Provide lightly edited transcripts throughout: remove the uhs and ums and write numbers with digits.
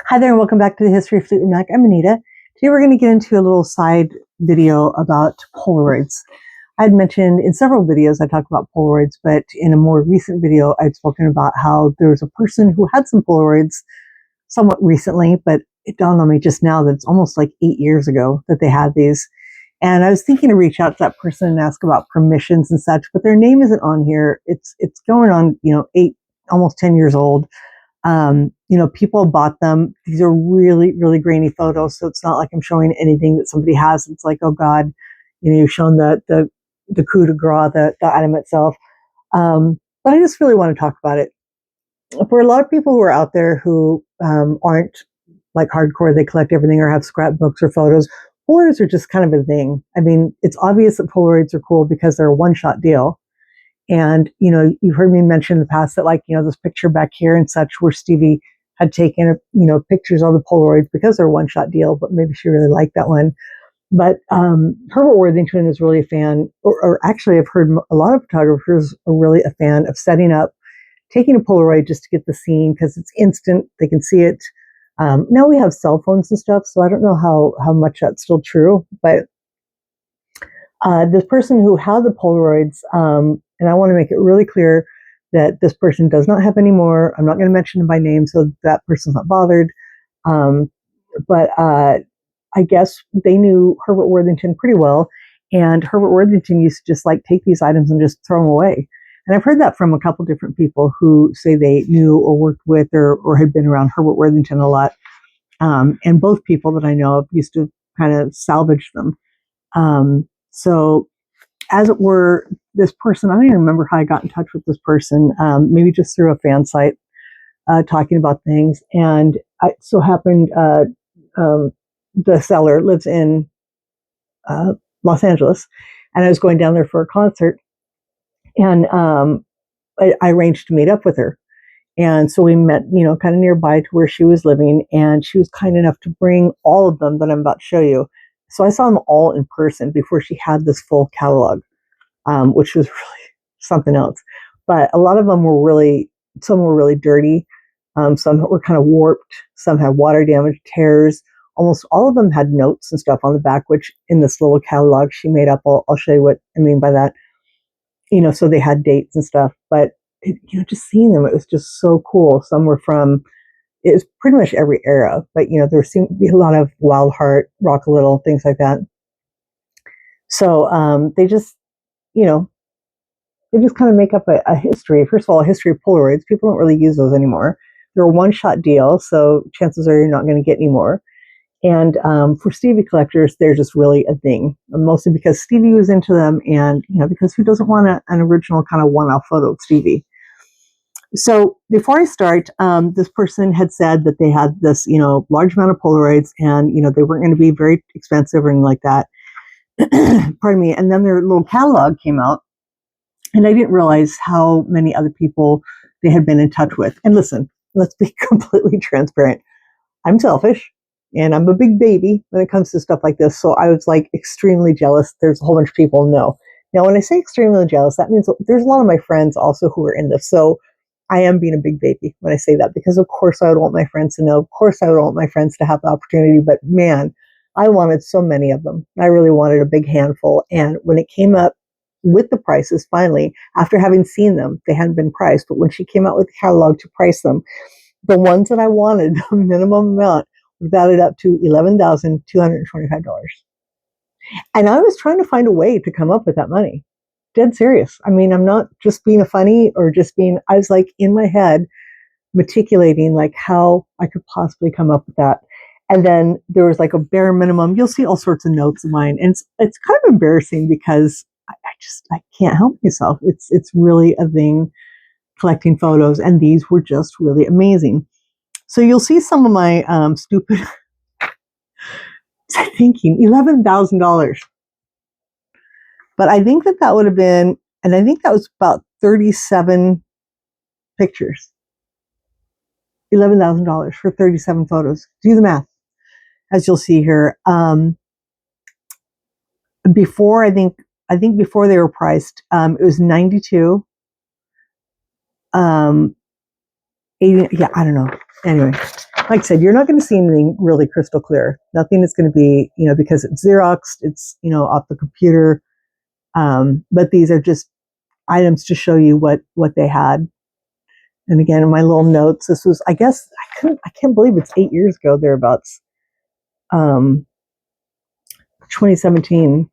Hi there and welcome back to the History of Fleetwood Mac. I'm Anita. Today we're going to get into a little side video about Polaroids. I had mentioned in several videos I talked about Polaroids, but in a more recent video I'd spoken about how there was a person who had some Polaroids somewhat recently, but it dawned on me just now that it's almost like 8 years ago that they had these. And I was thinking to reach out to that person and ask about permissions and such, but their name isn't on here. It's going on, almost 10 years old. People bought them. These are really, really grainy photos. So it's not like I'm showing anything that somebody has. It's like, oh God, you've shown the coup de grace, the item itself. But I just really want to talk about it. For a lot of people who are out there who aren't like hardcore, they collect everything or have scrapbooks or photos, Polaroids are just kind of a thing. I mean, it's obvious that Polaroids are cool because they're a one-shot deal. And, you've heard me mention in the past that this picture back here and such where Stevie had taken, pictures of the Polaroids because they're a one-shot deal, but maybe she really liked that one. But Herbert Worthington is really a fan, or actually I've heard a lot of photographers are really a fan of setting up, taking a Polaroid just to get the scene because it's instant. They can see it. Now we have cell phones and stuff, so I don't know how much that's still true, but this person who had the Polaroids, and I want to make it really clear that this person does not have any more. I'm not going to mention them by name, so that person's not bothered. But I guess they knew Herbert Worthington pretty well, and Herbert Worthington used to just take these items and just throw them away. And I've heard that from a couple different people who say they knew or worked with or had been around Herbert Worthington a lot. And both people that I know of used to kind of salvage them. So as it were, this person, I don't even remember how I got in touch with this person, maybe just through a fan site talking about things. And it so happened the seller lives in Los Angeles, and I was going down there for a concert, and I arranged to meet up with her. And so we met, kind of nearby to where she was living, and she was kind enough to bring all of them that I'm about to show you. So I saw them all in person before she had this full catalog, which was really something else. But a lot of them some were really dirty. Some were kind of warped. Some had water damage, tears. Almost all of them had notes and stuff on the back, which in this little catalog she made up. I'll show you what I mean by that. So they had dates and stuff. But, just seeing them, it was just so cool. Some were it was pretty much every era. But, there seemed to be a lot of Wild Heart, Rock a Little, things like that. So they just kind of make up a history. First of all, a history of Polaroids. People don't really use those anymore. They're a one-shot deal, so chances are you're not going to get any more. And for Stevie collectors, they're just really a thing, mostly because Stevie was into them, and because who doesn't want an original kind of one-off photo of Stevie? So before I start, this person had said that they had this, large amount of Polaroids, and they weren't going to be very expensive or anything like that. Pardon me. And then their little catalog came out. And I didn't realize how many other people they had been in touch with. And listen, let's be completely transparent. I'm selfish and I'm a big baby when it comes to stuff like this. So I was extremely jealous. There's a whole bunch of people know. Now, when I say extremely jealous, that means there's a lot of my friends also who are in this. So I am being a big baby when I say that, because of course I would want my friends to know. Of course I would want my friends to have the opportunity. But man, I wanted so many of them. I really wanted a big handful. And when it came up with the prices, finally, after having seen them, they hadn't been priced, but when she came out with the catalog to price them, the ones that I wanted, the minimum amount, was valued up to $11,225. And I was trying to find a way to come up with that money. Dead serious. I mean, I'm not just being a funny or I was in my head, meticulating how I could possibly come up with that. And then there was a bare minimum. You'll see all sorts of notes of mine. And it's kind of embarrassing because I can't help myself. It's really a thing, collecting photos, and these were just really amazing. So you'll see some of my stupid thinking, $11,000. But I think that would have been, and I think that was about 37 pictures. $11,000 for 37 photos. Do the math, as you'll see here. Before, I think before they were priced, it was 92. 80, yeah, I don't know. Anyway, like I said, you're not going to see anything really crystal clear. Nothing is going to be, because it's Xeroxed, it's, off the computer. But these are just items to show you what they had. And again, in my little notes, this was, I guess, I can't believe it's 8 years ago, thereabouts. 2017.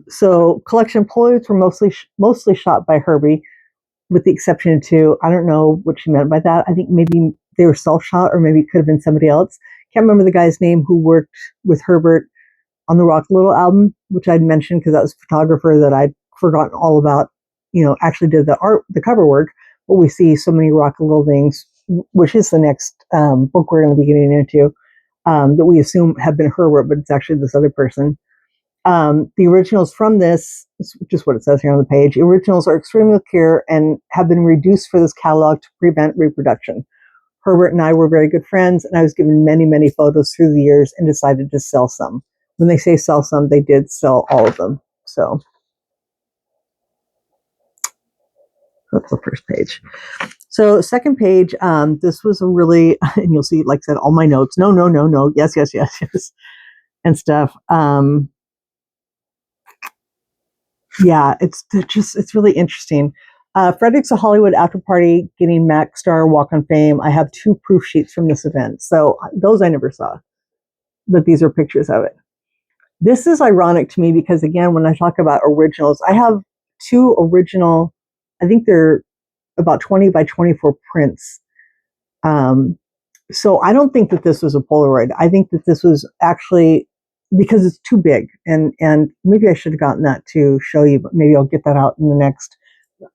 So collection Polaroids were mostly shot by Herbie, with the exception of two. I don't know what she meant by that. I think maybe they were self-shot, or maybe it could have been somebody else. Can't remember the guy's name who worked with Herbert on the Rock Little album, which I'd mentioned because that was a photographer that I'd forgotten all about, actually did the cover work. But we see so many Rock Little things, which is the next book we're going to be getting into, that we assume have been Herbert, but it's actually this other person. The originals from this, just what it says here on the page, the originals are extremely clear and have been reduced for this catalog to prevent reproduction. Herbert and I were very good friends, and I was given many, many photos through the years and decided to sell some. When they say sell some, they did sell all of them. So that's the first page. So second page, this was a really, and you'll see, like I said, all my notes. No. Yes. And stuff. Yeah, it's really interesting. Frederick's a Hollywood after party getting Mac Star Walk on Fame. I have 2 proof sheets from this event. So those I never saw, but these are pictures of it. This is ironic to me because, again, when I talk about originals, I have 2 original, I think they're about 20 by 24 prints. So I don't think that this was a Polaroid. I think that this was actually, because it's too big, and maybe I should have gotten that to show you, but maybe I'll get that out in the next.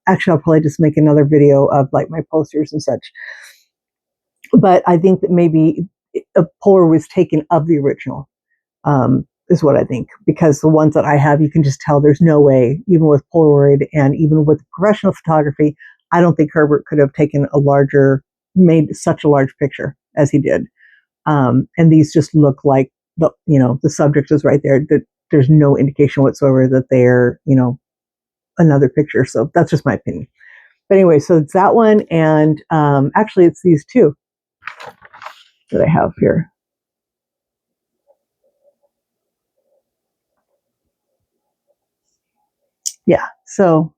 Actually, I'll probably just make another video of like my posters and such. But I think that maybe a Polaroid was taken of the original, is what I think, because the ones that I have, you can just tell there's no way, even with Polaroid and even with professional photography, I don't think Herbert could have made such a large picture as he did. And these just look like the subject is right there. That there's no indication whatsoever that they're, another picture. So that's just my opinion. But anyway, so it's that one. And actually it's these 2 that I have here. Yeah. So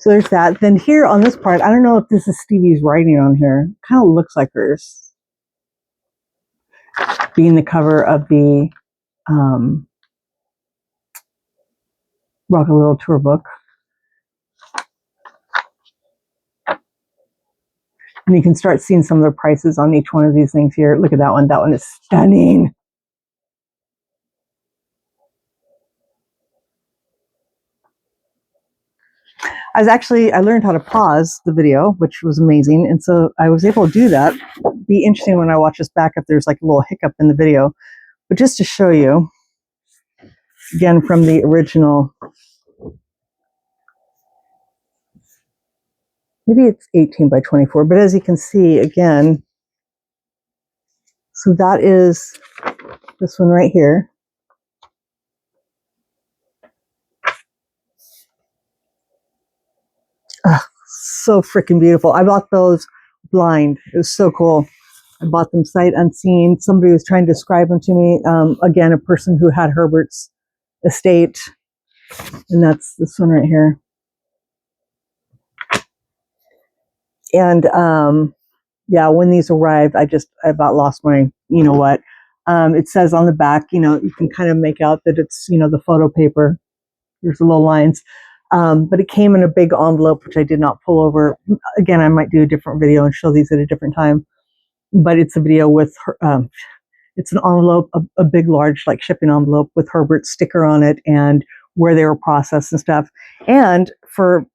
there's that. Then here on this part, I don't know if this is Stevie's writing on here. Kind of looks like hers, being the cover of the Rock a Little tour book. And you can start seeing some of the prices on each one of these things here. Look at that one. That one is stunning. I learned how to pause the video, which was amazing. And so I was able to do that. Be interesting when I watch this back if there's like a little hiccup in the video. But just to show you, again, from the original, maybe it's 18 by 24, but as you can see, again, so that is this one right here. So freaking beautiful. I bought those blind. It was so cool. I bought them sight unseen. Somebody was trying to describe them to me. Again, a person who had Herbert's estate. And that's this one right here. And yeah, when these arrived, I about lost my, what. It says on the back, you can kind of make out that it's, the photo paper. There's the little lines. But it came in a big envelope, which I did not pull over. Again, I might do a different video and show these at a different time. But it's a video with, it's an envelope, a big, large, like shipping envelope with Herbert's sticker on it and where they were processed and stuff. And for,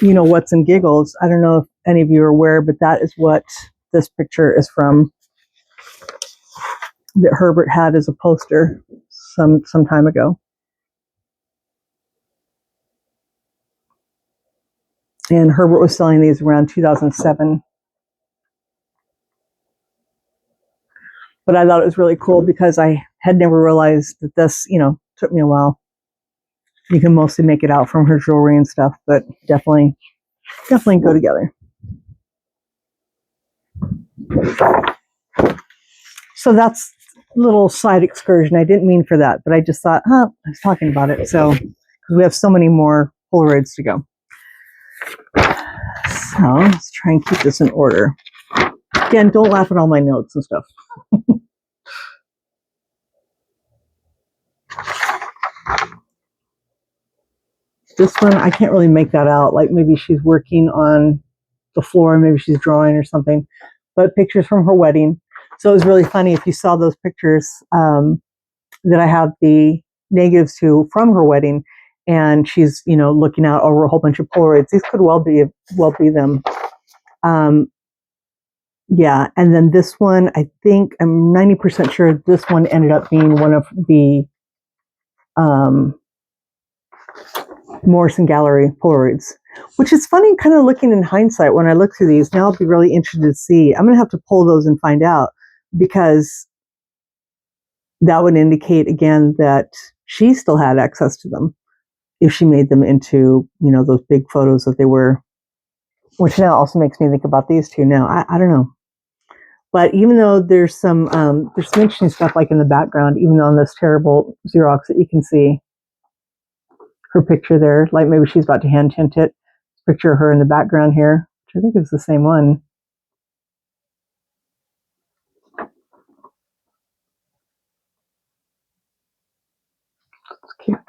what's in giggles, I don't know if any of you are aware, but that is what this picture is from, that Herbert had as a poster some time ago. And Herbert was selling these around 2007. But I thought it was really cool because I had never realized that this, took me a while. You can mostly make it out from her jewelry and stuff, but definitely definitely go together. So that's a little side excursion. I didn't mean for that, but I just thought, I was talking about it. So, because we have so many more Polaroids to go. So let's try and keep this in order. Again, don't laugh at all my notes and stuff. This one, I can't really make that out. Like maybe she's working on the floor, maybe she's drawing or something. But pictures from her wedding. So it was really funny if you saw those pictures that I have the negatives to from her wedding, and she's looking out over a whole bunch of Polaroids. These could well be them. Yeah, and then this one, I think I'm 90% sure this one ended up being one of the Morrison Gallery Polaroids, which is funny kind of looking in hindsight when I look through these. Now I'll be really interested to see. I'm going to have to pull those and find out, because that would indicate again that she still had access to them if she made them into, those big photos that they were, which now also makes me think about these two now. I don't know. But even though there's some interesting stuff like in the background, even on this terrible Xerox that you can see her picture there, like maybe she's about to hand tint it. Picture of her in the background here, which I think is the same one. It's cute.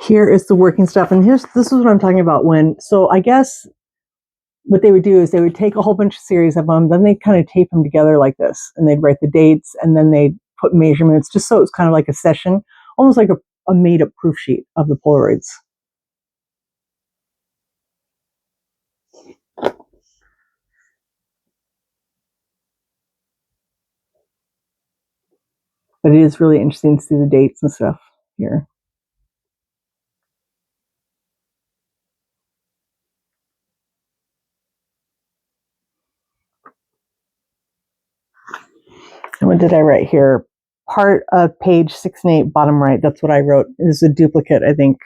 Here is the working stuff, and this is what I'm talking about. So I guess what they would do is they would take a whole bunch of series of them, then they kind of tape them together like this, and they'd write the dates, and then they'd put measurements, just so it's kind of like a session, almost like a made-up proof sheet of the Polaroids. But it is really interesting to see the dates and stuff here. And what did I write here? Part of page 6 and 8, bottom right. That's what I wrote. It is a duplicate, I think.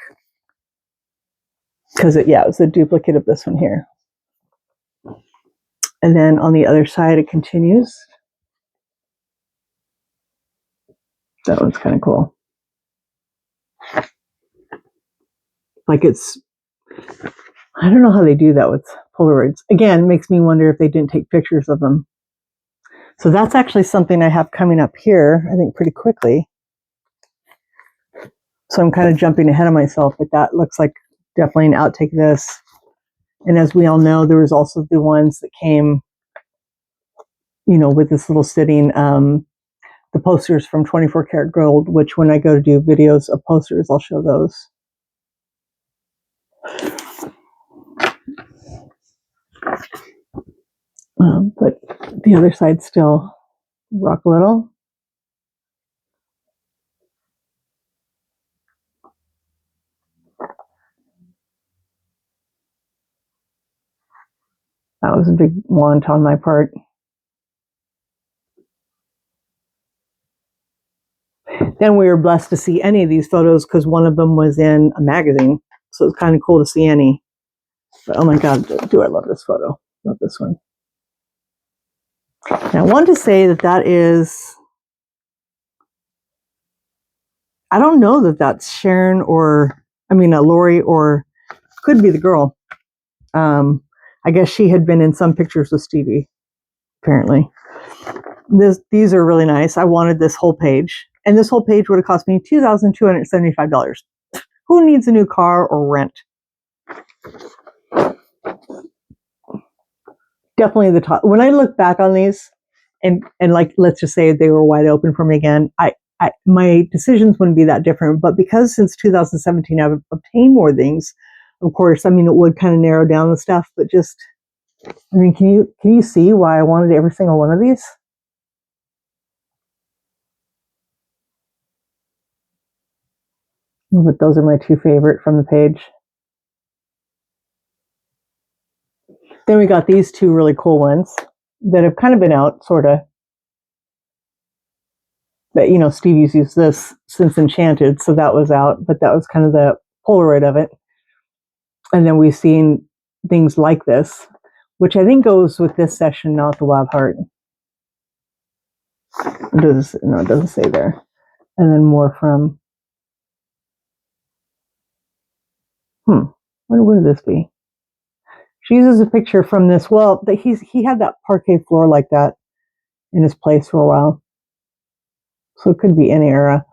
Because it was a duplicate of this one here. And then on the other side, it continues. That one's kind of cool. Like I don't know how they do that with Polaroids. Again, it makes me wonder if they didn't take pictures of them. So that's actually something I have coming up here, I think, pretty quickly. So I'm kind of jumping ahead of myself, but that looks like definitely an outtake of this. And as we all know, there was also the ones that came, with this little sitting, the posters from 24 Karat Gold, which when I go to do videos of posters, I'll show those. But the other side still rock a little. That was a big want on my part. Then we were blessed to see any of these photos because one of them was in a magazine. So it's kind of cool to see any. But oh my God, do I love this photo. Love this one. And I wanted to say that is, I don't know that that's Sharon Lori, or could be the girl. I guess she had been in some pictures with Stevie, apparently. These are really nice. I wanted this whole page. And this whole page would have cost me $2,275. Who needs a new car or rent? Definitely the top. When I look back on these, and like, let's just say they were wide open for me again, my decisions wouldn't be that different. But because since 2017 I've obtained more things, of course, it would kind of narrow down the stuff. But just, can you see why I wanted every single one of these? But those are my two favorite from the page. Then we got these two really cool ones that have kind of been out, sort of. But, you know, Stevie's used this since Enchanted, so that was out, but that was kind of the Polaroid of it. And then we've seen things like this, which I think goes with this session, not the Wild Heart. No, it doesn't say there. And then more from, what would this be? She uses a picture from this. Well, he had that parquet floor like that in his place for a while. So it could be any era.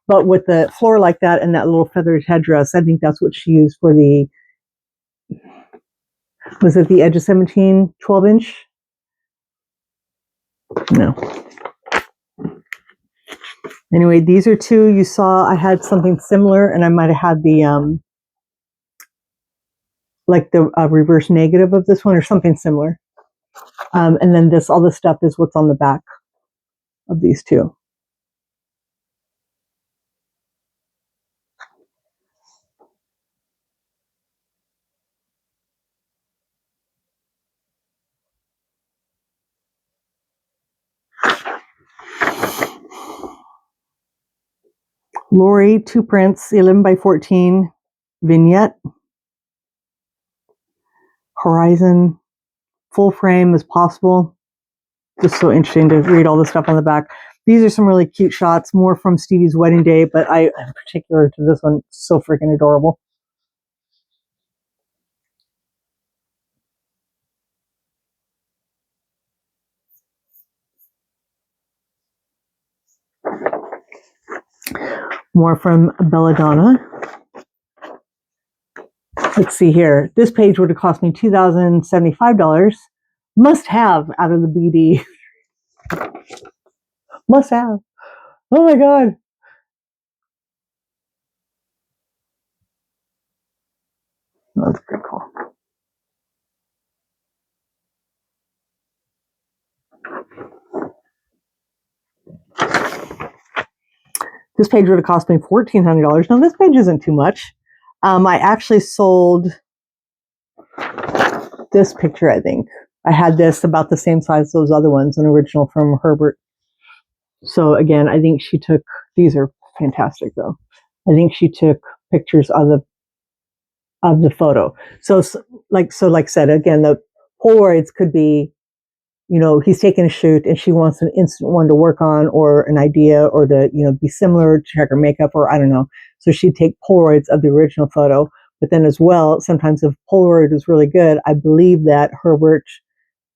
But with the floor like that and that little feathered headdress, I think that's what she used for the, was it the Edge of 17 12-inch? No. Anyway, these are two. You saw I had something similar, and I might have had the, like the reverse negative of this one or something similar. And then all this stuff is what's on the back of these two. Lori, 2 prints, 11 by 14 vignette. Horizon, full frame as possible. Just so interesting to read all the stuff on the back. These are some really cute shots, more from Stevie's wedding day, but in particular to this one, so freaking adorable. More from Belladonna. Let's see here. This page would have cost me $2,075. Must have out of the BD. Must have. Oh my God. That's pretty cool. This page would have cost me $1,400. Now this page isn't too much. I actually sold this picture, I think. I had this about the same size as those other ones, an original from Herbert. So again, I think she took, these are fantastic though. I think she took pictures of the photo. So like I said, again, the Polaroids could be, you know, he's taking a shoot and she wants an instant one to work on or an idea or to, you know, be similar, check her makeup or I don't know. So she'd take Polaroids of the original photo. But then as well, sometimes if Polaroid was really good, I believe that Herbert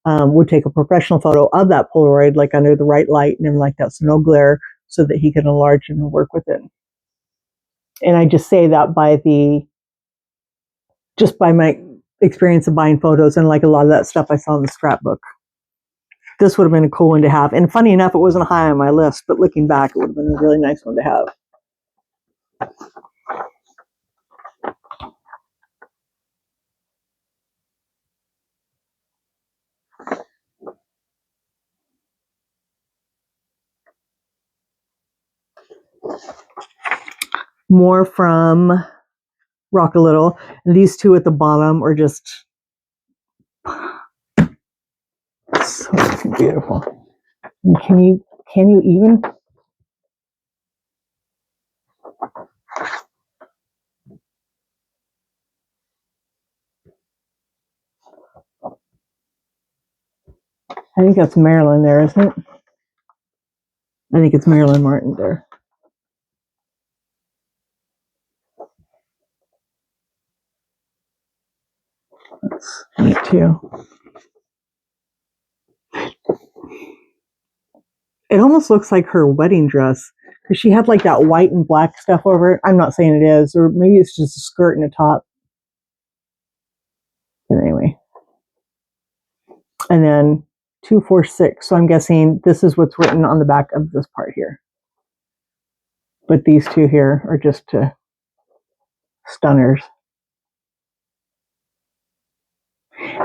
would take a professional photo of that Polaroid, like under the right light and everything like that, so no glare, so that he could enlarge it and work with it. And I just say that just by my experience of buying photos and like a lot of that stuff I saw in the scrapbook. This would have been a cool one to have. And funny enough, it wasn't high on my list, but looking back, it would have been a really nice one to have. More from Rock a Little. These two at the bottom are just so beautiful. And can you even? I think that's Marilyn there, isn't it? I think it's Marilyn Martin there. That's neat too. It almost looks like her wedding dress because she had like that white and black stuff over it. I'm not saying it is, or maybe it's just a skirt and a top. But anyway. And then 246. So I'm guessing this is what's written on the back of this part here. But these two here are just stunners.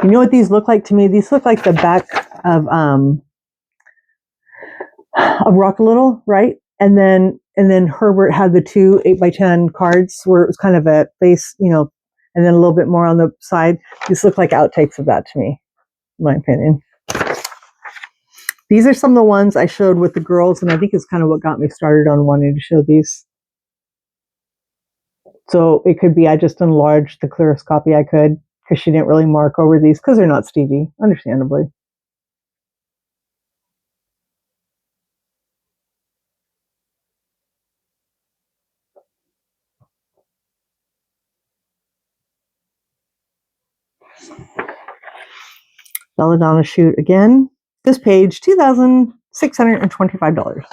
You know what these look like to me? These look like the back of Rock a Little, right? And then Herbert had the two 8x10 cards where it was kind of a face, you know, and then a little bit more on the side. These look like outtakes of that to me, in my opinion. These are some of the ones I showed with the girls, and I think it's kind of what got me started on wanting to show these. So it could be I just enlarged the clearest copy I could because she didn't really mark over these because they're not Stevie, understandably. Belladonna shoot again. This page, $2,625.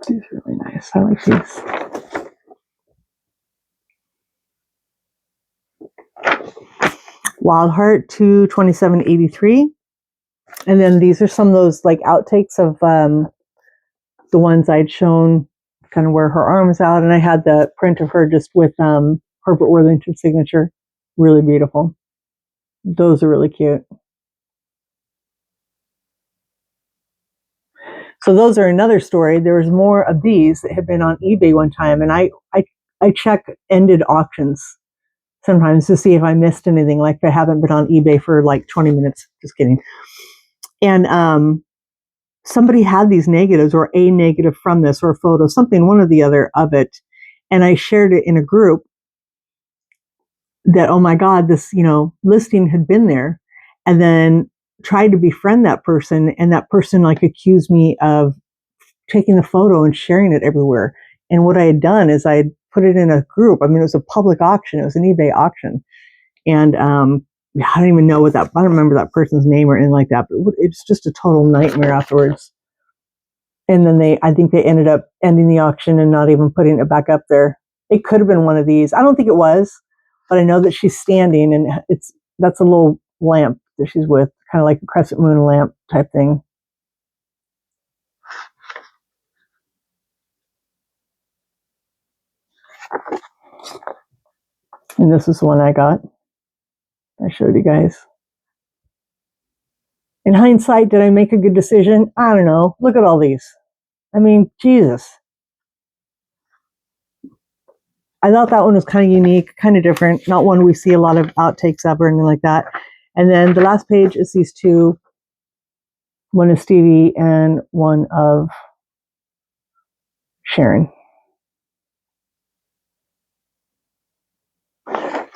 These are really nice. I like these. Wild Heart 227.83. And then these are some of those like outtakes of the ones I'd shown kind of where her arm was out. And I had the print of her just with Herbert Worthington's signature. Really beautiful. Those are really cute. So those are another story. There was more of these that had been on eBay one time, and I check ended auctions sometimes to see if I missed anything. Like I haven't been on eBay for like 20 minutes. Just kidding. And somebody had these negatives or a negative from this or a photo, something, one or the other of it, and I shared it in a group that, oh my God, this listing had been there, and then tried to befriend that person, and that person like accused me of taking the photo and sharing it everywhere. And what I had done is I had put it in a group. I mean, it was a public auction. It was an eBay auction. And I don't even know I don't remember that person's name or anything like that, but it's just a total nightmare afterwards. And then I think they ended up ending the auction and not even putting it back up there. It could have been one of these. I don't think it was, but I know that she's standing, and that's a little lamp that she's with, kind of like a crescent moon lamp type thing. And this is the one I got. I showed you guys. In hindsight, did I make a good decision? I don't know. Look at all these. I mean, Jesus. I thought that one was kind of unique, kind of different. Not one we see a lot of outtakes of or anything like that. And then the last page is these two. One is Stevie and one of Sharon.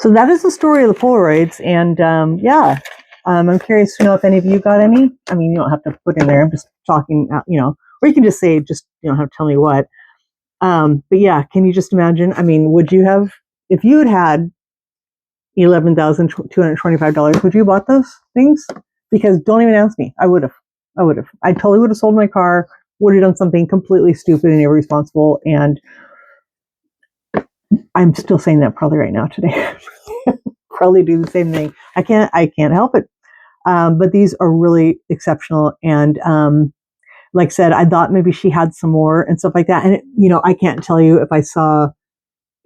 So that is the story of the Polaroids. And yeah, I'm curious to know if any of you got any. I mean, you don't have to put in there. I'm just talking, or you can just say, just, you don't have to tell me what. But yeah, can you just imagine? I mean, would you have, if you had $11,225, would you have bought those things? Because don't even ask me. I would have. I totally would have sold my car, would have done something completely stupid and irresponsible. And I'm still saying that probably right now today. Probably do the same thing. I can't help it. But these are really exceptional. And like I said, I thought maybe she had some more and stuff like that. And I can't tell you if I saw,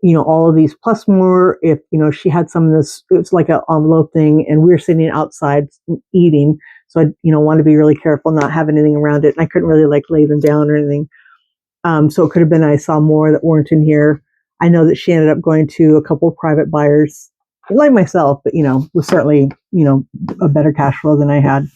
all of these plus more, if, she had some of this, it's like an envelope thing, and we were sitting outside eating. So I, want to be really careful, not have anything around it. And I couldn't really like lay them down or anything. So it could have been I saw more that weren't in here. I know that she ended up going to a couple of private buyers, like myself, but, was certainly, a better cash flow than I had,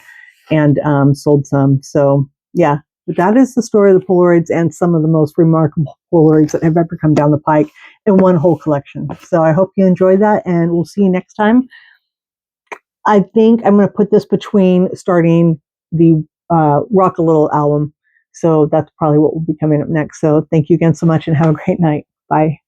and sold some. So yeah, but that is the story of the Polaroids, and some of the most remarkable Polaroids that have ever come down the pike in one whole collection. So I hope you enjoyed that, and we'll see you next time. I think I'm going to put this between starting the Rock a Little album. So that's probably what will be coming up next. So thank you again so much, and have a great night. Bye.